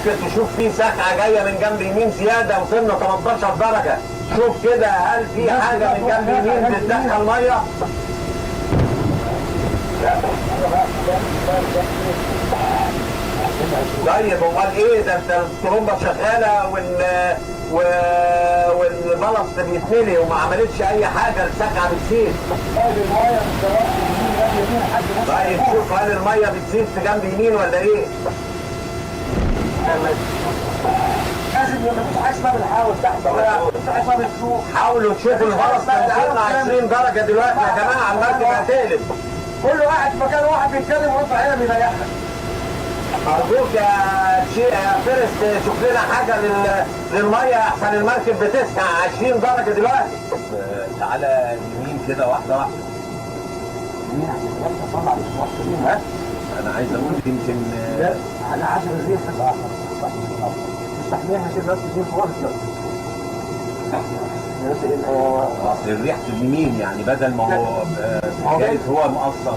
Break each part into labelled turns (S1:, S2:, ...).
S1: ممكن تشوف في ساقعه جايه من جنب يمين زياده وصلنا 18 درجه. شوف كده هل في حاجه من جنب يمين بتدخل ميه؟ طيب امال ايه ده؟ انت الطرمبه شغاله والبلص بيتملي وما عملتش اي حاجه، الساقعه بتزيد. طيب شوف هل الميه بتزيد في جنب يمين ولا ايه؟
S2: لازم يبقى مفيش حاجه اسمها بنحاول تحت، مفيش حاجه اسمها بنسوق.
S1: حاولوا تشوفوا البلص وصلنا 20 درجه دلوقتي يا جماعه، المركب هتقلب.
S2: كل واحد في مكان واحد بيتكلم ورفع عينه بيريحك.
S1: أرجوك يا فارس شوف لنا حاجة للمية أحسن المركب بتسقع 20 درجة دلوقتي. تعالى يمين كده واحدة واحدة.
S2: يمين عشان تطلع الموحدين. ها؟
S1: أنا عايز أقول يمكن
S2: لا على 10 الريح مستحملها كده بس دي فرصة.
S1: أصل الريح في اليمين يعني بدل ما هو جايز هو مقصر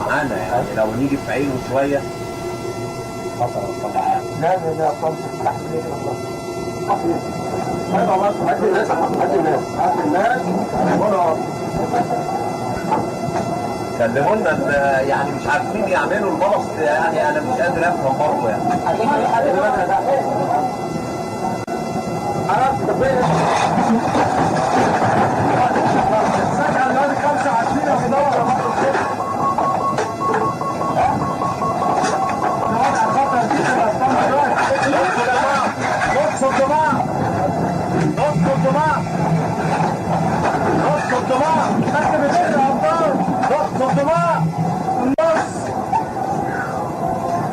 S1: معانا يعني لو نيجي في عينه شوية.
S2: لا خالص تستحمل ايه والله. هات الناس هات الناس
S1: كلموا لنا يعني مش عارفين يعملوا البلص، يعني انا مش قادر افهم برضه يعني.
S2: السكعة اللي 25 يا مدور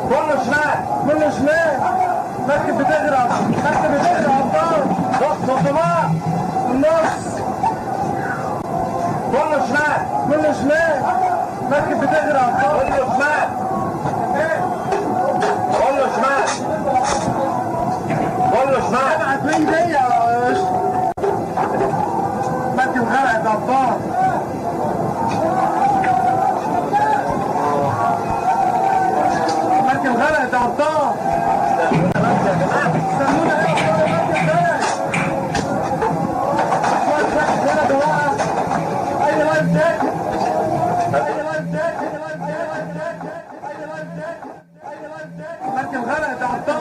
S2: كله شمال. مركب بتغرق ابطال. ضغط الدماء النص. كله شمال. مركب بتغرق ابطال. كله شمال. ابعت مين دي يا مركب غرقت ابطال. مركب غرقت ابطال. استنونا ايه يا مركب غرقت. شوية واحد هنا جواها. اي لايف تاني. مركب غرقت ابطال.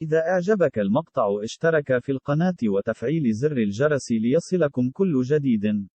S3: إذا أعجبك المقطع اشترك في القناة وتفعيل زر الجرس ليصلكم كل جديد.